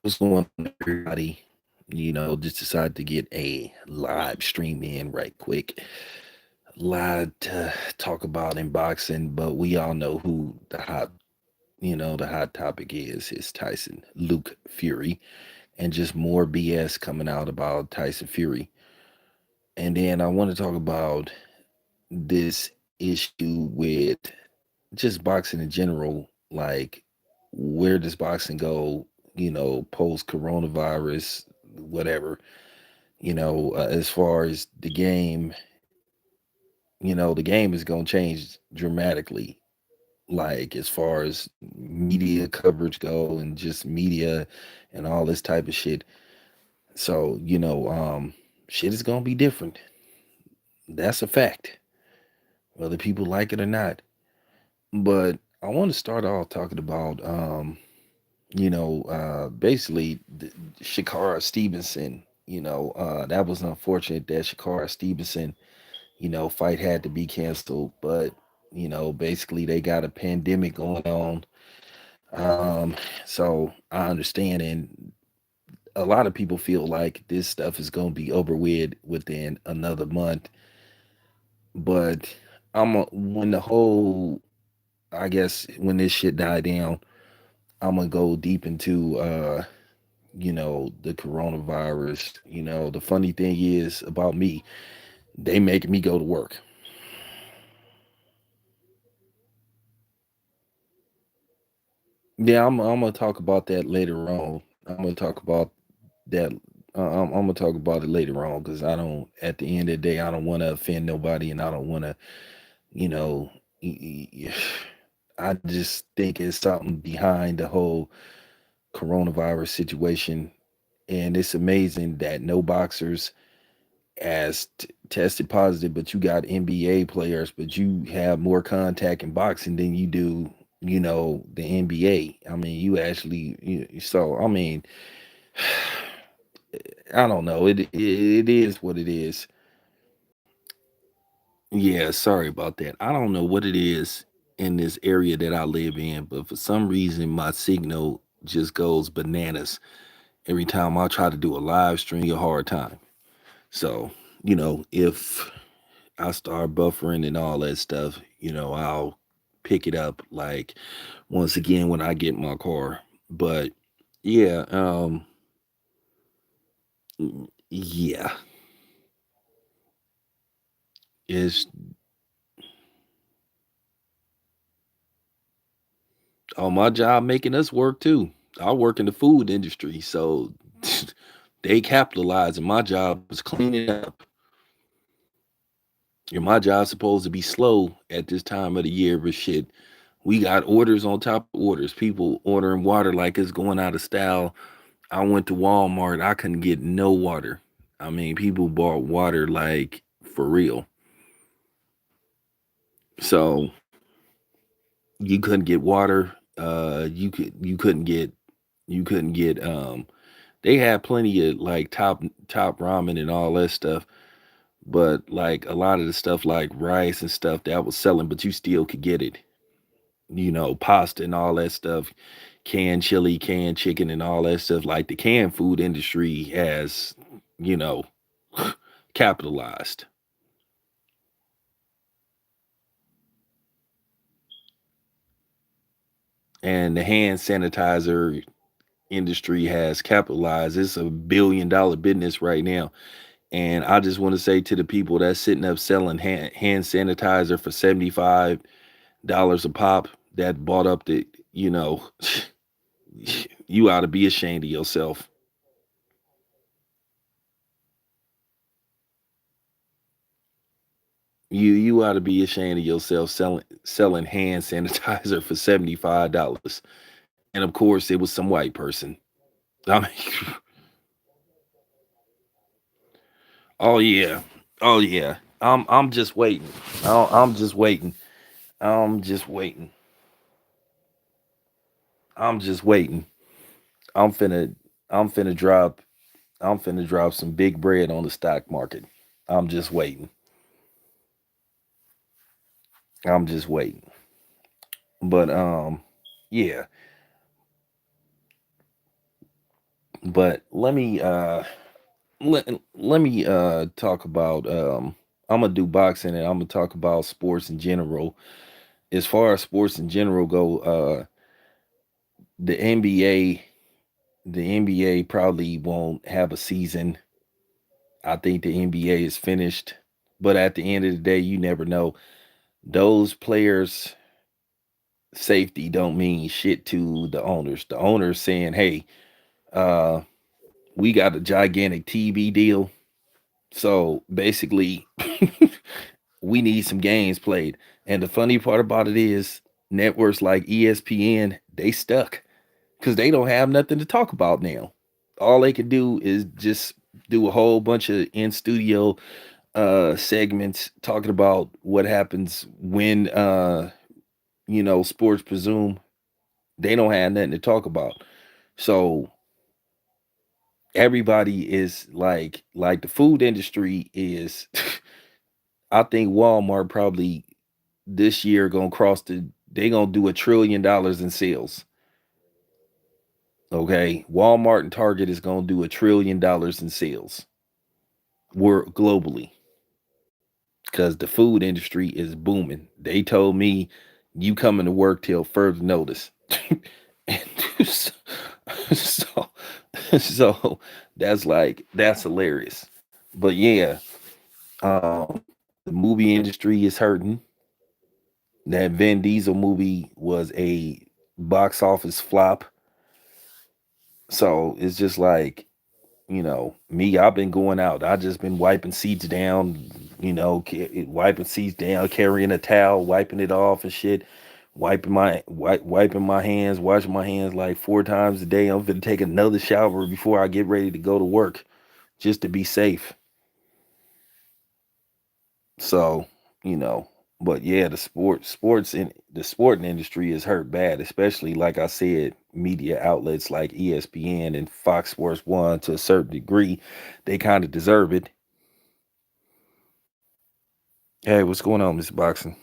What's going on, everybody? Just decided to get a live stream in right quick. Live to talk about in boxing, but we all know who the hot topic is. It's Tyson, Luke Fury, and just more BS coming out about Tyson Fury. And then I want to talk about this issue with just boxing in general. Like, where does boxing go, post coronavirus, whatever, as far as the game, the game is going to change dramatically. Like, as far as media coverage go and just media and all this type of shit. So, shit is going to be different. That's a fact, whether people like it or not. But I want to start off talking about, basically Shakara Stevenson. That was unfortunate that Shakara Stevenson, fight had to be canceled. But, basically they got a pandemic going on. Um, so I understand. And a lot of people feel like this stuff is going to be over with within another month. But when the whole, I guess, when this shit died down, I'm gonna go deep into the coronavirus. The funny thing is about me, they make me go to work. Yeah, I'm gonna talk about that later on. I'm gonna talk about that. I'm gonna talk about it later on because I don't. At the end of the day, I don't want to offend nobody, and I don't want to. You know, I just think it's something behind the whole coronavirus situation, and it's amazing that no boxers as tested positive, but you got NBA players, but you have more contact in boxing than you do, the NBA. I mean, you actually, so I mean, I don't know. It is what it is. Yeah, sorry about that. I don't know what it is in this area that I live in, but for some reason my signal just goes bananas every time I try to do a live stream. A hard time. So, if I start buffering and all that stuff, I'll pick it up like once again when I get in my car. But yeah, yeah, it's on my job making us work too. I work in the food industry, so they capitalize, and my job is cleaning up. And my job's supposed to be slow at this time of the year, but shit, we got orders on top of orders. People ordering water like it's going out of style. I went to Walmart, I couldn't get no water. I mean, people bought water like for real. So you couldn't get water. You couldn't get they had plenty of like top ramen and all that stuff, but like a lot of the stuff like rice and stuff that was selling, but you still could get it. Pasta and all that stuff, canned chili, canned chicken, and all that stuff. Like the canned food industry has, you know, capitalized, and the hand sanitizer industry has capitalized. It's a $1 billion business right now. And I just want to say to the people that's sitting up selling hand sanitizer for $75 a pop, that bought up the, you ought to be ashamed of yourself. You ought to be ashamed of yourself selling hand sanitizer for $75. And of course, it was some white person. I mean, oh yeah, oh yeah. I'm just waiting. I'm just waiting. I'm just waiting. I'm just waiting. I'm finna I'm finna drop I'm finna drop some big bread on the stock market. I'm just waiting. I'm just waiting. But yeah. But let me talk about I'm gonna do boxing and I'm gonna talk about sports in general. As far as sports in general go, the NBA the NBA probably won't have a season. I think the NBA is finished. But at the end of the day, you never know. Those players' safety don't mean shit to the owners. The owners saying, "Hey, uh, we got a gigantic TV deal, so basically, we need some games played." And the funny part about it is, networks like ESPN they stuck because they don't have nothing to talk about now. All they can do is just do a whole bunch of in studio segments talking about what happens when sports presume they don't have nothing to talk about. So everybody is like the food industry is I think Walmart probably this year gonna cross they gonna do $1 trillion in sales. Okay. Walmart and Target is gonna do $1 trillion in sales. We're globally. Because the food industry is booming. They told me you coming to work till further notice. And so, so so that's hilarious. But yeah, the movie industry is hurting. That Vin Diesel movie was a box office flop. So it's just like, me, I've been going out. I just been wiping seats down, wiping seats down, carrying a towel, wiping it off and shit, wiping my hands, washing my hands like 4 times a day. I'm gonna take another shower before I get ready to go to work, just to be safe. So, you know, but yeah, sports in the sporting industry is hurt bad, especially like I said, media outlets like ESPN and Fox Sports One to a certain degree, they kind of deserve it. Hey, what's going on, Mr. Boxing?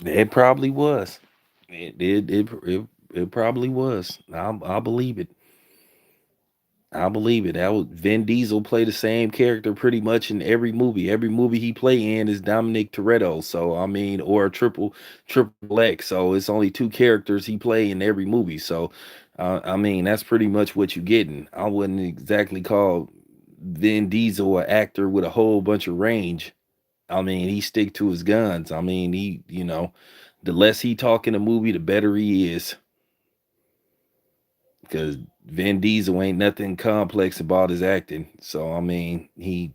It probably was. It probably was. I believe it. I believe it. That was Vin Diesel play the same character pretty much in every movie. Every movie he play in is Dominic Toretto. So I mean, or triple X. So it's only two characters he play in every movie. So I mean, that's pretty much what you're getting. I wouldn't exactly call Vin Diesel an actor with a whole bunch of range. I mean, he stick to his guns. I mean, the less he talk in a movie, the better he is. Because Vin Diesel ain't nothing complex about his acting. So I mean, he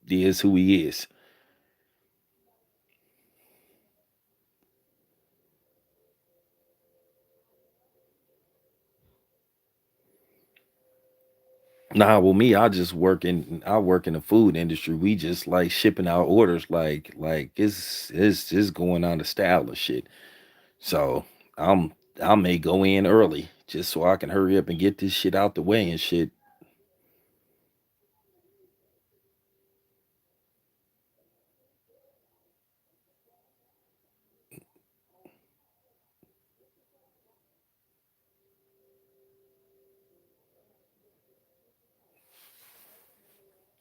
is who he is. Nah, well, me, I work in the food industry. We just like shipping out orders, like it's just going on the style and shit. So I may go in early just so I can hurry up and get this shit out the way and shit.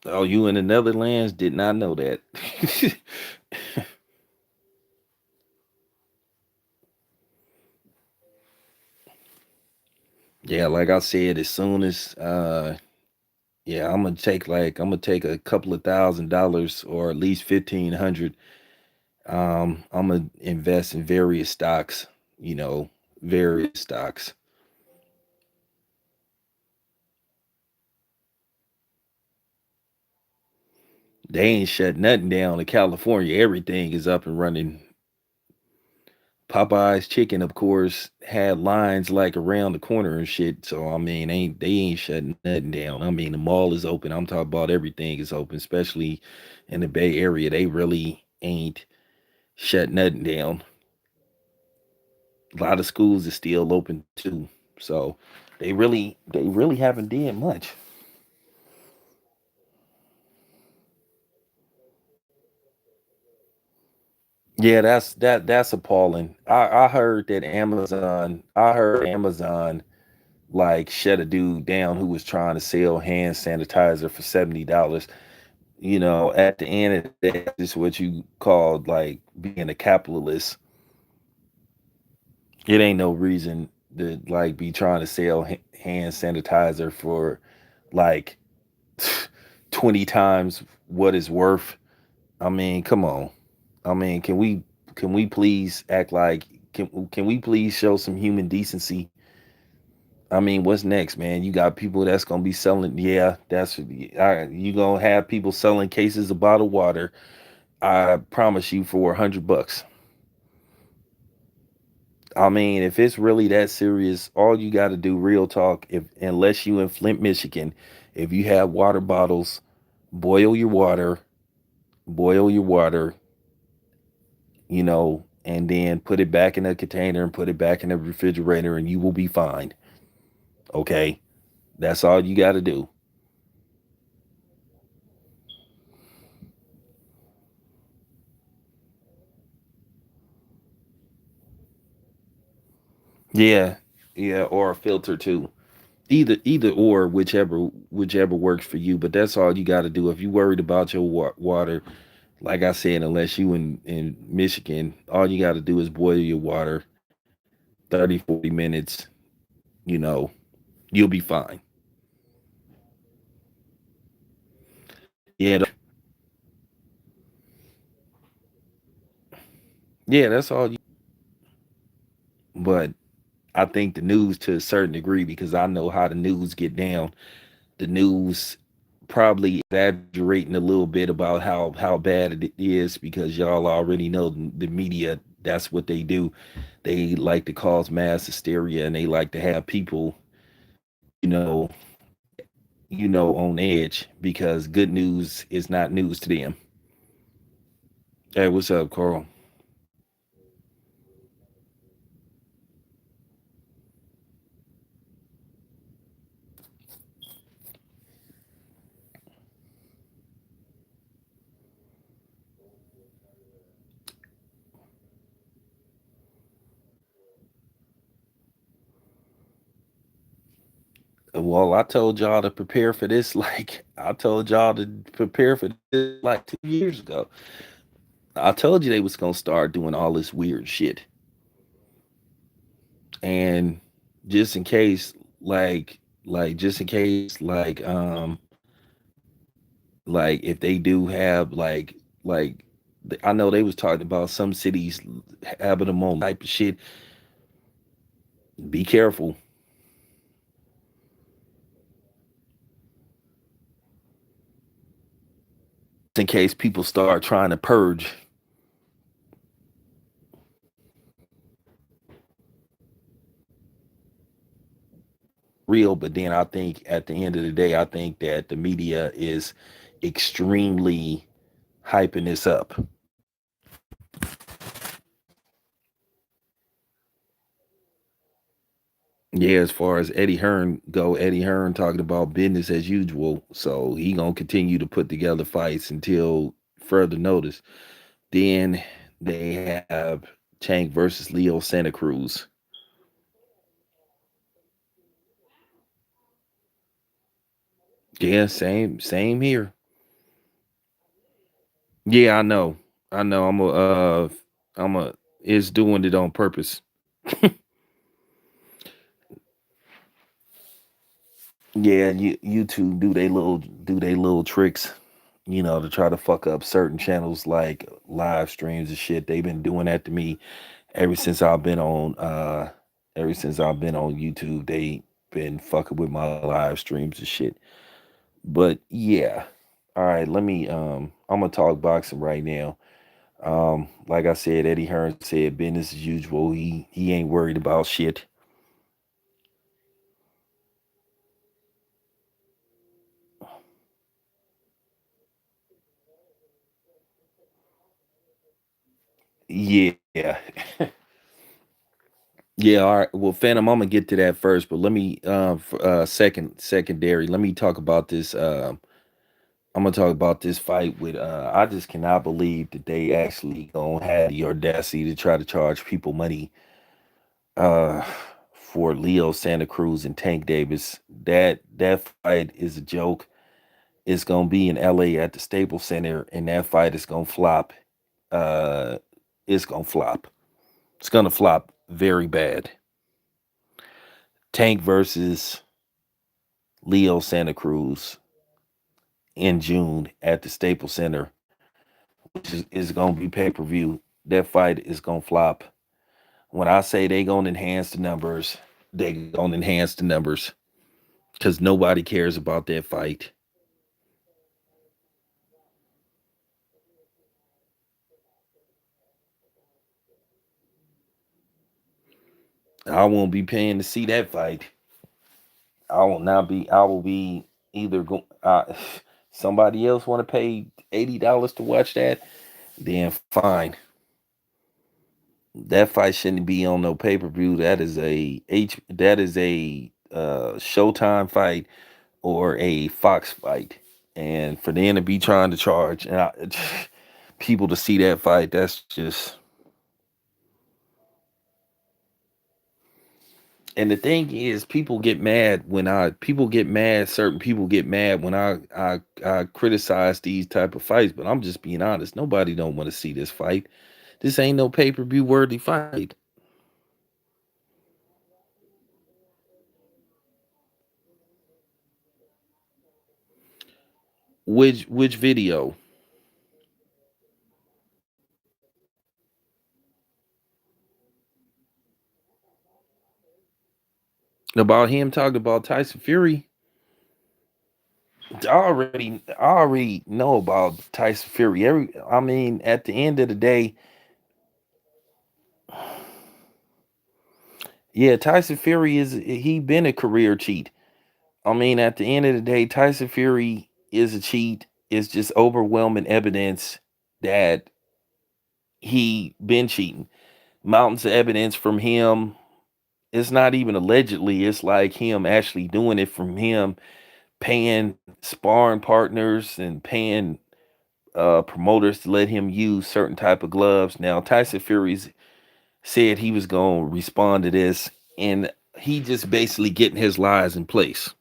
Oh, you in the Netherlands? Did not know that. Yeah, like I said, as soon as yeah, I'm gonna take a couple of $1,000 or at least 1,500. I'm gonna invest in various stocks, you know, various stocks. They ain't shut nothing down in California. Everything is up and running. Popeye's chicken, of course, had lines like around the corner and shit. So I mean, ain't they ain't shutting nothing down. I mean, the mall is open. I'm talking about everything is open, especially in the Bay Area. They really ain't shut nothing down. A lot of schools are still open too. So they really haven't did much. Yeah, that's appalling. I heard that Amazon like shut a dude down who was trying to sell hand sanitizer for $70. At the end of the day, this is what you called like being a capitalist. It ain't no reason to like be trying to sell hand sanitizer for like 20 times what it's worth. I mean, come on. I mean, can we please act like can we please show some human decency? I mean, what's next, man? You got people that's gonna be selling. Yeah, you gonna have people selling cases of bottled water. I promise you for $100. I mean, if it's really that serious, all you got to do, real talk, if unless you in Flint, Michigan, if you have water bottles, boil your water, boil your water, and then put it back in a container and put it back in the refrigerator, and you will be fine. Okay, that's all you got to do. Yeah, yeah, or a filter too. Either or, whichever works for you. But that's all you got to do. If you worried about your water, like I said, unless you in Michigan, all you got to do is boil your water 30-40 minutes. You know, you'll be fine. Yeah, yeah, that's all. But I think the news to a certain degree, because I know how the news get down. The news probably exaggerating a little bit about how bad it is, because y'all already know the media. That's what they do. They like to cause mass hysteria, and they like to have people, you know, on edge, because good news is not news to them. Hey, what's up, Carl? Well, I told y'all to prepare for this. Like I told y'all to prepare for this like 2 years ago. I told you they was gonna start doing all this weird shit, and just in case, just in case, like if they do have I know they was talking about some cities having them on type of shit. Be careful, in case people start trying to purge real. But then I think at the end of the day, I think that the media is extremely hyping this up. Yeah, as far as Eddie Hearn go, Eddie Hearn talking about business as usual. So he gonna continue to put together fights until further notice. Then they have Tank versus Leo Santa Cruz. Yeah, same here. Yeah, I know. I know. I'm a it's doing it on purpose. Yeah, YouTube do they little tricks, to try to fuck up certain channels like live streams and shit. They've been doing that to me ever since I've been on YouTube. They been fucking with my live streams and shit. But yeah. All right, I'm gonna talk boxing right now. Like I said, Eddie Hearn said business as usual. He ain't worried about shit. Yeah. Yeah, all right. Well, Phantom, I'm gonna get to that first, but let me secondary. Let me talk about this I'm gonna talk about this fight with I just cannot believe that they actually gonna have the audacity to try to charge people money uh for Leo Santa Cruz and Tank Davis. That fight is a joke. It's gonna be in LA at the Staples Center, and that fight is gonna flop. Uh it's gonna flop. It's gonna flop very bad. Tank versus Leo Santa Cruz in June at the Staples Center, which is gonna be pay-per-view. That fight is gonna flop. When I say they gonna enhance the numbers, they gonna enhance the numbers because nobody cares about that fight. I won't be paying to see that fight. I will not be. I will be either go. Somebody else want to pay $80 to watch that? Then fine. That fight shouldn't be on no pay per view. That is a H. That is a Showtime fight or a Fox fight. And for them to be trying to charge people to see that fight, that's just. And the thing is, people get mad when I people get mad. Certain people get mad when I criticize these type of fights. But I'm just being honest. Nobody don't want to see this fight. This ain't no pay per view worthy fight. Which video about him talking about Tyson Fury? I already know about Tyson Fury. I mean, at the end of the day, yeah, Tyson Fury he been a career cheat. I mean, at the end of the day, Tyson Fury is a cheat. It's just overwhelming evidence that he been cheating. Mountains of evidence from him. It's not even allegedly. It's like him actually doing it from him paying sparring partners and paying promoters to let him use certain type of gloves. Now Tyson Fury's said he was gonna respond to this, and he just basically getting his lies in place.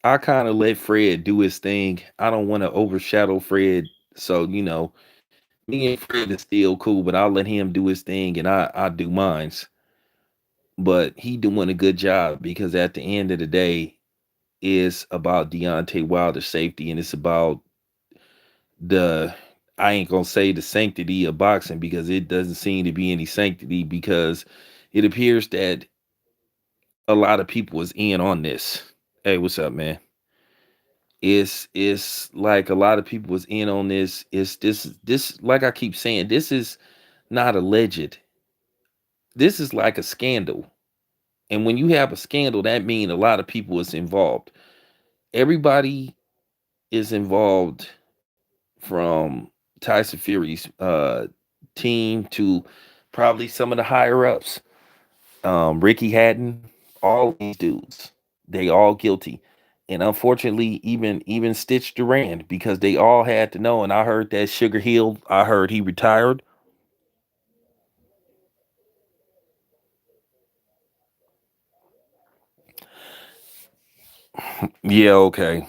I kind of let Fred do his thing. I don't want to overshadow Fred, so me and Fred is still cool, but I'll let him do his thing, and I do mine's. But he doing a good job because at the end of the day, it's about Deontay Wilder's safety, and it's about the I ain't gonna say the sanctity of boxing because it doesn't seem to be any sanctity because it appears that a lot of people is in on this. Hey, what's up, man? It's like a lot of people was in on this. It's this like I keep saying, this is not alleged. This is like a scandal. And when you have a scandal, that means a lot of people is involved. Everybody is involved from Tyson Fury's team to probably some of the higher ups. Ricky Hatton, all these dudes, they all guilty. And unfortunately, even Stitch Duran, because they all had to know. And I heard that Sugar Hill, I heard he retired. Yeah, okay.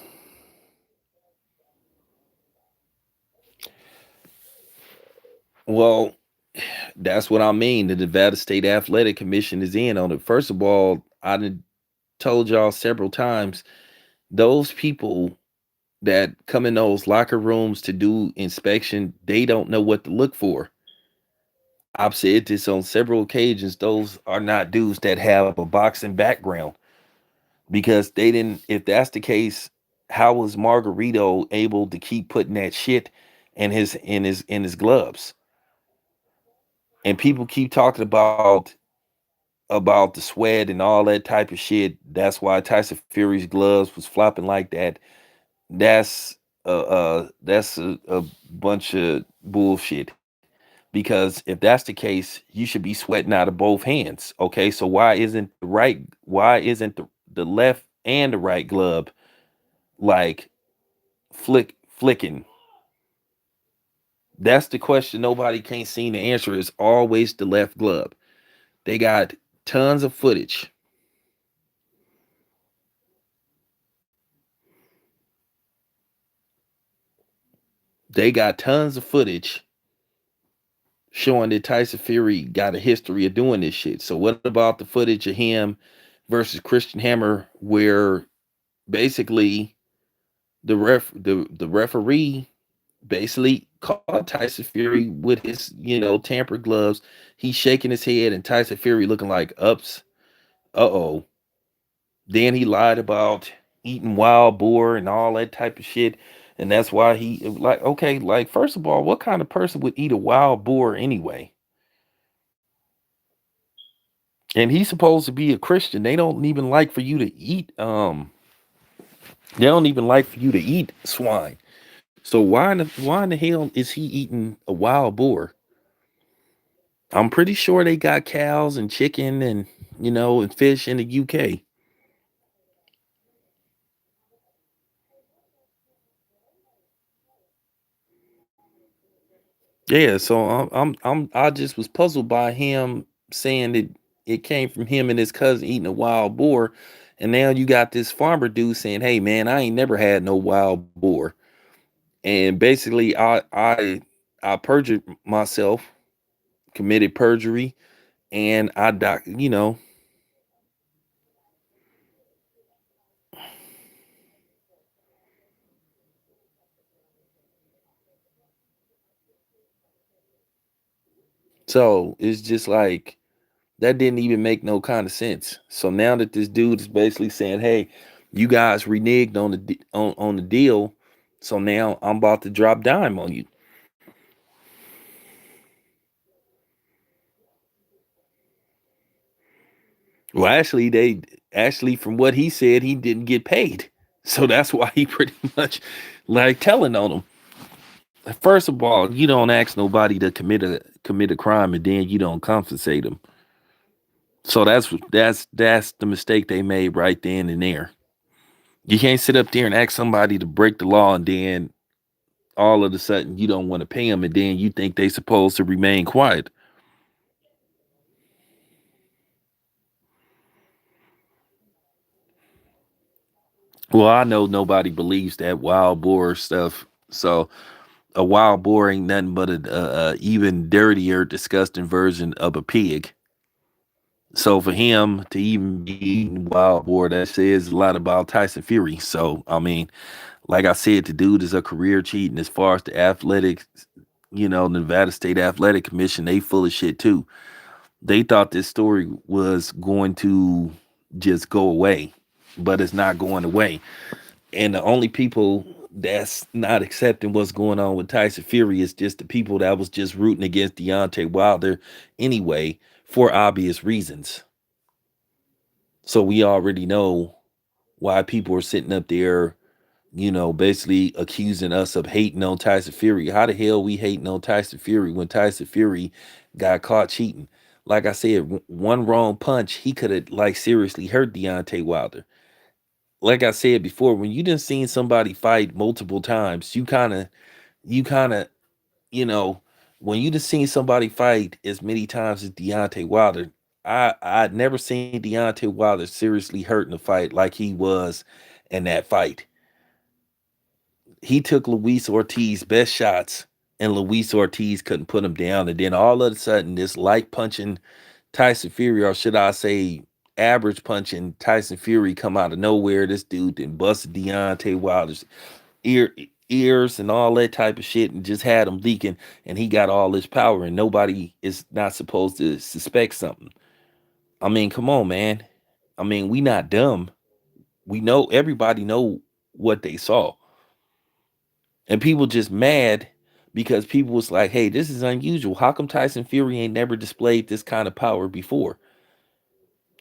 Well, that's what I mean. The Nevada State Athletic Commission is in on it. First of all, I done told y'all several times, those people that come in those locker rooms to do inspection, they don't know what to look for. I've said this on several occasions. Those are not dudes that have a boxing background because they didn't. If that's the case, how was Margarito able to keep putting that shit in his gloves? And people keep talking about the sweat and all that type of shit. That's why Tyson Fury's gloves was flopping like that. That's That's a bunch of bullshit. Because if that's the case, you should be sweating out of both hands. Okay, so why isn't the left and the right glove like flicking? That's the question nobody can't seem to answer. Is always the left glove. They got tons of footage. They got tons of footage showing that Tyson Fury got a history of doing this shit. So what about the footage of him versus Christian Hammer, where basically the referee basically caught Tyson Fury with his tampered gloves. He's shaking his head, and Tyson Fury looking like ups. Uh-oh. Then he lied about eating wild boar and all that type of shit. And that's why he like okay, like first of all, what kind of person would eat a wild boar anyway? And he's supposed to be a Christian. They don't even like for you to eat swine. So why in the hell is he eating a wild boar? I'm pretty sure they got cows and chicken and and fish in the UK. Yeah, so I just was puzzled by him saying that it came from him and his cousin eating a wild boar, and now you got this farmer dude saying, "Hey man, I ain't never had no wild boar," and basically I perjured myself, committed perjury, and I doc, so it's just like that didn't even make no kind of sense. So now that this dude is basically saying, "Hey, you guys reneged on on the deal, so now I'm about to drop dime on you." Well, actually from what he said, he didn't get paid, so that's why he pretty much like telling on him. First of all, you don't ask nobody to commit a crime and then you don't compensate them. So that's the mistake they made right then and there. You can't sit up there and ask somebody to break the law and then all of a sudden you don't want to pay them and then you think they supposed to remain quiet. Well, I know nobody believes that wild boar stuff. So a wild boar ain't nothing but a even dirtier, disgusting version of a pig. So for him to even be eating wild boar, that says a lot about Tyson Fury. So I mean, like I said, the dude is a career cheating as far as the athletics. Nevada State Athletic Commission, they full of shit too. They thought this story was going to just go away, but it's not going away. And the only people that's not accepting what's going on with Tyson Fury is just the people that was just rooting against Deontay Wilder anyway for obvious reasons. So we already know why people are sitting up there, basically accusing us of hating on Tyson Fury. How the hell we hating on Tyson Fury when Tyson Fury got caught cheating? Like I said, one wrong punch, he could have like seriously hurt Deontay Wilder. Like I said before, when you done seen somebody fight multiple times, you kind of, you know, when you just seen somebody fight as many times as Deontay Wilder, I'd never seen Deontay Wilder seriously hurt in a fight like he was in that fight. He took Luis Ortiz's best shots, and Luis Ortiz couldn't put him down. And then all of a sudden, this light punching Tyson Fury, or should I say, average punching Tyson Fury, come out of nowhere. This dude then busted Deontay Wilder's ear ears and all that type of shit, and just had him leaking. And he got all this power, and nobody is not supposed to suspect something. I mean, come on, man. I mean, we not dumb. We know everybody know what they saw. And people just mad because people was like, hey, this is unusual. How come Tyson Fury ain't never displayed this kind of power before?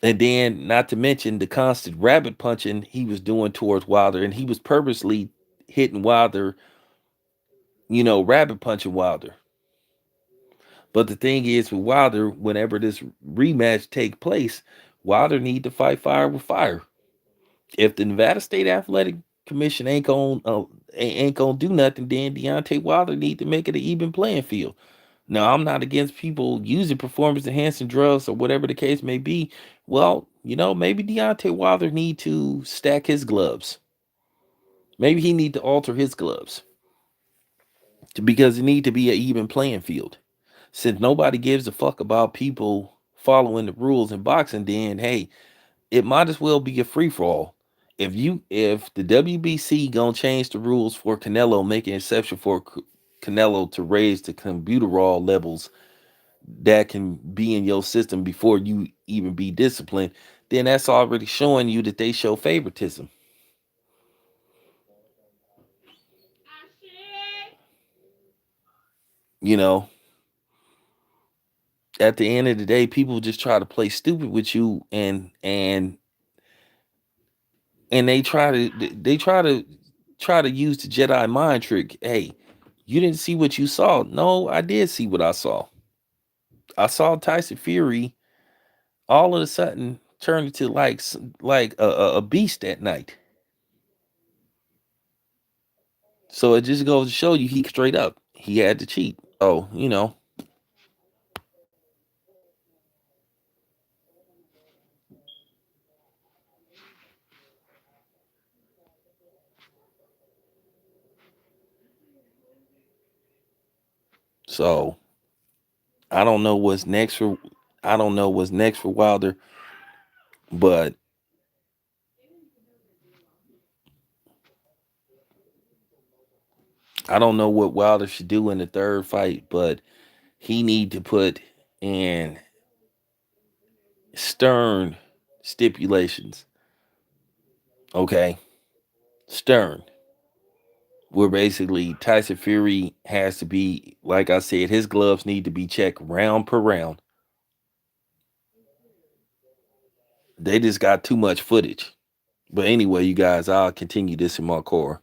And then, not to mention the constant rabbit punching he was doing towards Wilder, and he was purposely hitting Wilder, rabbit punching Wilder. But the thing is with Wilder, whenever this rematch take place, Wilder need to fight fire with fire. If the Nevada State Athletic Commission ain't gonna do nothing, then Deontay Wilder need to make it an even playing field. Now, I'm not against people using performance enhancing drugs or whatever the case may be. Well, maybe Deontay Wilder need to stack his gloves. Maybe he need to alter his gloves because it need to be an even playing field. Since nobody gives a fuck about people following the rules in boxing, then hey, it might as well be a free for all. If the WBC gonna change the rules for Canelo, make an exception for Canelo to raise the computerol levels that can be in your system before you even be disciplined, then that's already showing you that they show favoritism. You know, at the end of the day, people just try to play stupid with you, and they try to use the Jedi mind trick. Hey, you didn't see what you saw. No, I did see what I saw. I saw Tyson Fury all of a sudden turn into like a beast that night. So it just goes to show you he straight up he had to cheat. So I don't know what's next for I don't know what's next for Wilder, but I don't know what Wilder should do in the third fight, but he need to put in stern stipulations. Okay? Stern. Where basically Tyson Fury has to be, like I said, his gloves need to be checked round per round. They just got too much footage. But anyway, you guys, I'll continue this in my core.